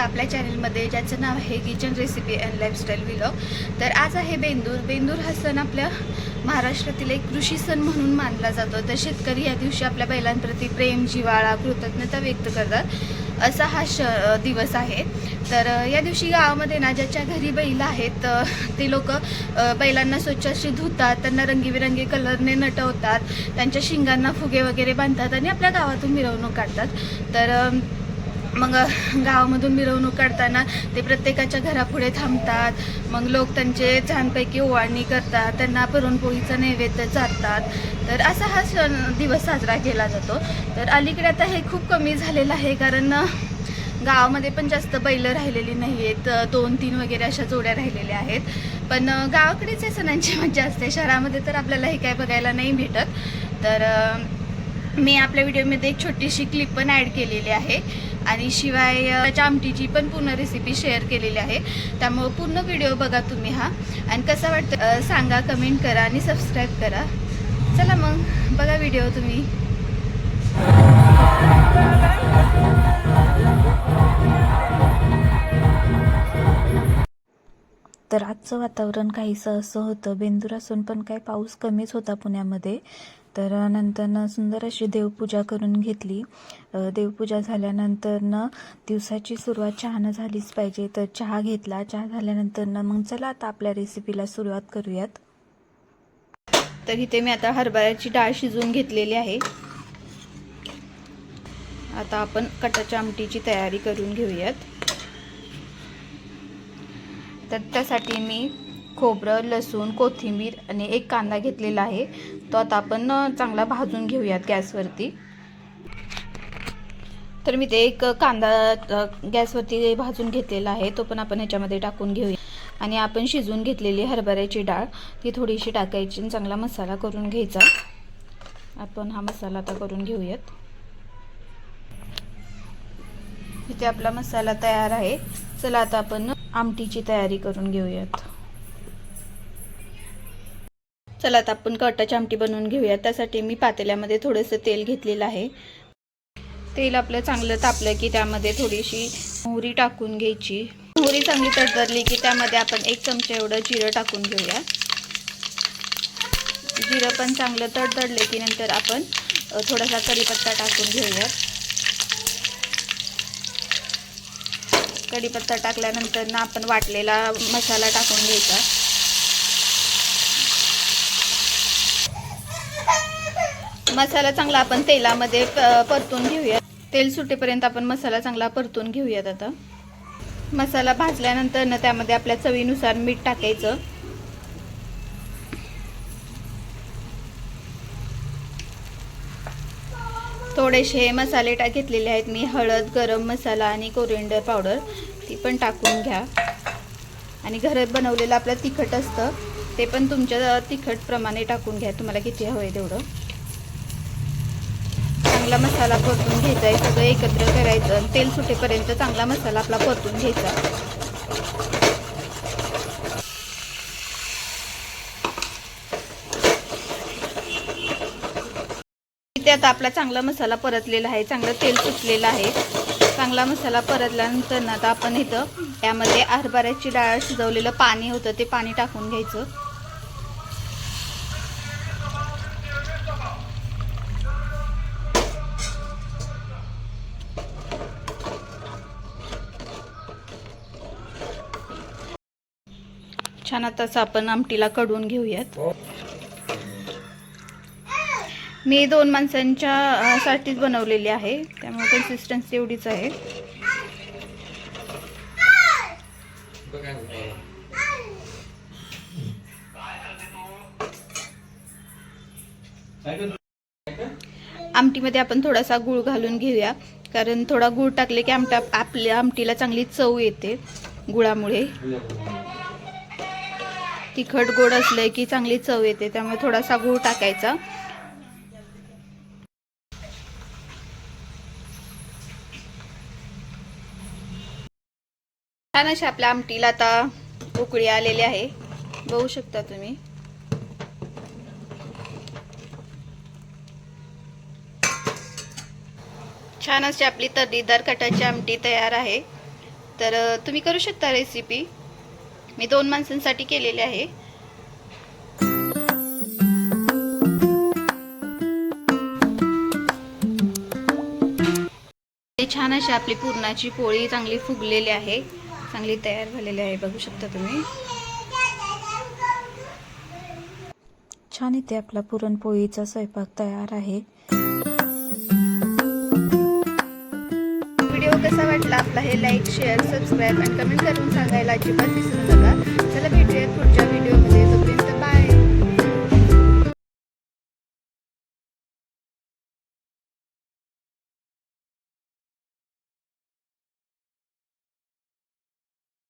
तुमचं आपल्या चॅनलमध्ये, ज्याचं नाव आहे kitchen recipe and lifestyle vlog. तर आज आहे बेंदूर हा सण आपल्या महाराष्ट्रातील एक कृषी सण म्हणून मानला जातो. तर शेतकरी या दिवशी आपल्या बैलांप्रती प्रेम, जिव्हाळा, कृतज्ञता व्यक्त करतात असा हा दिवस आहे. तर या दिवशी गावामध्ये ना ज्याच्या घरी बैल आहेत ते लोक बैलांना स्वच्छ अशी धुतात, त्यांना रंगीबेरंगी कलरने नटवतात, त्यांच्या शिंगांना फुगे वगैरे बांधतात आणि आपल्या गावातून मिरवणूक काढतात. तर मग गावामधून मिरवणूक काढताना ते प्रत्येकाच्या घरापुढे थांबतात. मग लोक त्यांचे छानपैकी ओवाळणी करतात, त्यांना पुरणपोळीचा नैवेद्य चारतात. तर असा हा दिवस साजरा केला जातो. तर अलीकडे आता हे खूप कमी झालेलं आहे, कारण गावामध्ये पण जास्त बैल राहिलेली नाही आहेत, 2-3 वगैरे अशा जोड्या राहिलेल्या आहेत. पण गावाकडेच हे सणांची मजा असते. शहरामध्ये तर आपल्याला हे काय बघायला नाही भेटत. तर मी आपल्या व्हिडिओमध्ये एक छोटीशी क्लिप पण ॲड केलेली आहे आणि शिवाय त्याच्या आमटीची पण पूर्ण रेसिपी शेअर केलेली आहे. त्यामुळे पूर्ण व्हिडिओ बघा तुम्ही हा, आणि कसा वाटतं सांगा, कमेंट करा आणि सबस्क्राईब करा. चला मग बघा व्हिडिओ तुम्ही. तर आजचं वातावरण काहीसं असं होतं. बेंदूर असून पण काही पाऊस कमीच होता पुण्यामध्ये. तर नंतरनं सुंदर अशी देवपूजा करून घेतली. देवपूजा झाल्यानंतरनं दिवसाची सुरुवात चहानं झालीच पाहिजे, तर चहा घेतला. चहा झाल्यानंतरनं मग चला आता आपल्या रेसिपीला सुरुवात करूयात. तर इथे मी आता हरभऱ्याची डाळ शिजवून घेतलेली आहे. आता आपण कटाच्या आमटीची तयारी करून घेऊयात. तर त्यासाठी मी खोबरं, लसूण, कोथिंबीर आणि एक कांदा घेतलेला आहे. तो आता आपण चांगला भाजून घेऊयात गॅसवरती. तर मी ते एक कांदा गॅसवरती भाजून घेतलेला आहे, तो पण आपण ह्याच्यामध्ये टाकून घेऊया. आणि आपण शिजवून घेतलेली हरभऱ्याची डाळ ती थोडीशी टाकायची आणि चांगला मसाला करून घ्यायचा. आपण हा मसाला आता करून घेऊयात. इथे आपला मसाला तयार आहे. चला आता आपण आमटीची तयारी करून घेऊयात. चला आता आपण कटाची आमटी बनवून घेऊयात. त्यासाठी मी पातेल्यामध्ये थोडंसं तेल घेतलेलं आहे. तेल आपलं चांगलं तापलं की त्यामध्ये थोडीशी मोहरी टाकून घ्यायची. मोहरी चांगली तडतडली की त्यामध्ये आपण 1 चमचा एवढं जिरं टाकून घेऊया. जिरं पण चांगलं तडतडले की नंतर आपण थोडासा कढीपत्ता टाकून घेऊया. कढीपत्ता टाकल्यानंतर ना आपण वाटलेला मसाला टाकून घ्यायचा. मसाला चांगला आपण तेलामध्ये परतून घेऊया. तेल सुटेपर्यंत आपण मसाला चांगला परतून घेऊयात. आता मसाला भाजल्यानंतर ना त्यामध्ये आपल्या चवीनुसार मीठ टाकायचं. थोडेसे मसाले घेतलेले आहेत मी, हळद, गरम मसाला आणि कोरिएंडर पावडर, ती पण टाकून घ्या. आणि घरात बनवलेलं आपलं तिखट असतं ते पण तुमच्या तिखटप्रमाणे टाकून घ्या, तुम्हाला किती हवं आहे तेवढं. चांगला मसाला परतून घ्यायचा आहे, सगळं एकत्र करायचं. तेल सुटेपर्यंत चांगला मसाला आपला परतून घ्यायचा. इथे आता आपला चांगला मसाला परतलेला आहे, चांगलं तेल सुटलेलं आहे. चांगला मसाला परतल्यानंतर ना आता आपण इथं यामध्ये हरभऱ्याची डाळ शिजवलेलं पाणी होतं ते पाणी टाकून घ्यायचं. छान आता आपण आमटीला कढून घेऊयात. मी 2 माणसांच्या साठीच बनवलेली आहे, त्यामुळे कन्सिस्टन्सी एवढीच आहे. आमटीमध्ये आपण थोडासा गूळ घालून घेऊया, कारण थोडा गूळ टाकले की आपल्या आमटीला चांगली चव येते गुळामुळे. तिखट गोड असले की चांगली चव येते, त्यामुळे थोडासा गूळ टाकायचा. छान अशा आपल्या आमटीला आता उकळी आलेली आहे, बघू शकता तुम्ही. छान अशी आपली तर्रीदार कटाची आमटी तयार आहे. तर तुम्ही करू शकता रेसिपी. मी 2 माणसांसाठी केलेली आहे. छान अशी आपली पुरणाची पोळी चांगली फुगलेली आहे, चांगली तयार झालेली आहे, बघू शकता तुम्ही. छान इथे आपला पुरणपोळीचा स्वयंपाक तयार आहे. व्हिडिओ कसा वाटला आपला हे लाईक, शेअर, सबस्क्राईब आणि कमेंट करून सांगायला अजिबात विसरू नका. चला भेटूयात पुढच्या व्हिडिओ.